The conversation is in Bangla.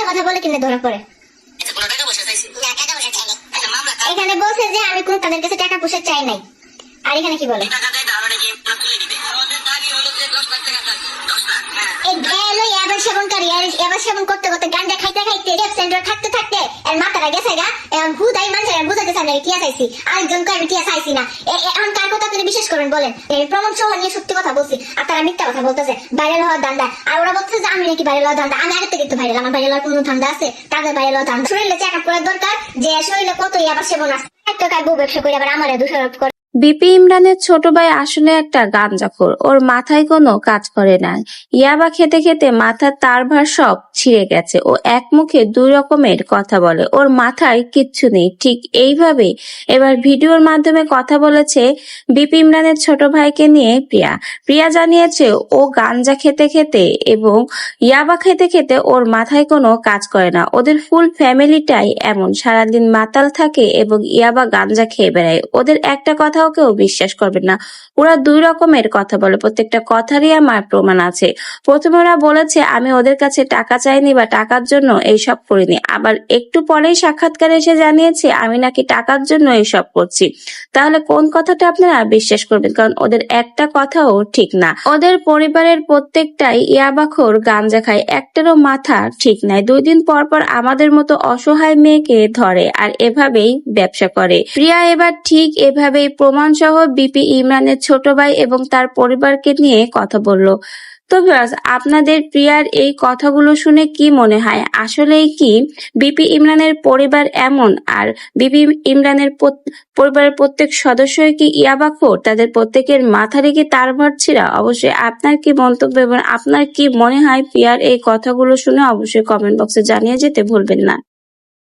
মিথ্যা কথা বলে কিনে ধরা পড়ে। এখানে বলছে যে আমি কোন তাদের কাছে টাকা পয়সা চাই নাই, আর এখানে কি বলে সেবন করতে করতে গাঞ্জা খাইতে খাইতে সেন্টার থাকতে থাকতে এর মাথাটা গেছে গা। এখন হুদাই মানুষের বুঝাতে চান টিয়া চাইছি, আরেকজনকে আমি টিয়া চাইছি না। এখন কার কথা আপনি বিশ্বাস করবেন বলেন? প্রমাণ সহ নিয়ে সত্যি কথা বলছি, আর তারা মিথ্যা কথা বলতেছে ভাইরাল হওয়ার ধান্দা। আর ওরা বলতেছে যে আমি নাকি ভাইরাল হওয়ার ধান্দা। আমি আগে থেকে তো ভাইরাল, আমার ভাইরাল হওয়ার কোনো ধান্দা আছে? তাদের ভাইরাল হওয়ার ধান্দা। শরীরে চেক আপ করার দরকার, যে শরীরে কত ইয়াবা সেবন আছে। একটা কাজ বউ ব্যবসা করে আবার আমার দোষারোপ করে। বিপি ইমরানের ছোট ভাই আসলে একটা গাঁজাখোর, ওর মাথায় কোনো কাজ করে না। ইয়াবা খেতে খেতে মাথার তারভার সব ছিঁড়ে গেছে। ও এক মুখে দুই রকমের কথা বলে, ওর মাথায় কিচ্ছু নেই। ঠিক এইভাবে এবার ভিডিওর মাধ্যমে কথা বলেছে বিপি ইমরানের ছোট ভাইকে নিয়ে প্রিয়া। প্রিয়া জানিয়েছে ও গাঁজা খেতে খেতে এবং ইয়াবা খেতে খেতে ওর মাথায় কোনো কাজ করে না। ওদের ফুল ফ্যামিলিটাই এমন, সারাদিন মাতাল থাকে এবং ইয়াবা গাঁজা খেয়ে বেড়ায়। ওদের একটা কথা কেউ বিশ্বাস করবে না, ওরা দুই রকমের কথা বলে, প্রত্যেকটা কথারই আমার প্রমাণ আছে। প্রথমে ওরা বলেছে আমি ওদের কাছে টাকা চাইনি বা টাকার জন্য এইসব করিনি, আবার একটু পরেই সাক্ষাৎকারে এসে জানিয়েছে আমি নাকি টাকার জন্য এইসব করছি। তাহলে কোন কথাটা আপনারা বিশ্বাস করবেন? কারণ ওদের একটা কথাও ঠিক না। ওদের পরিবারের প্রত্যেকটাই ইয়াবাখোর, গাঞ্জা খায়, একটারও মাথা ঠিক নাই। 2 দিন পর পর আমাদের মতো অসহায় মেয়েকে ধরে আর এভাবেই ব্যবসা করে। প্রিয়া এবার ঠিক এভাবেই প্রমাণ সহ বিপি ইমরানের ছোট ভাই এবং তার পরিবারকে নিয়ে কথা বলল। তো ভিউয়ার্স, আপনাদের প্রিয়ার এই কথাগুলো শুনে কি মনে হয়? আসলেই কি বিপি ইমরানের পরিবার এমন, আর বিপি ইমরানের পরিবারের প্রত্যেক সদস্যই কি ইয়াবাখোর? তাদের প্রত্যেকের মাথারে কি তারভার ছিঁড়া? অবশ্যই আপনার কি মন্তব্য এবং আপনার কি মনে হয় প্রিয়ার এই কথাগুলো শুনে অবশ্যই কমেন্ট বক্সে জানিয়ে যেতে ভুলবেন না।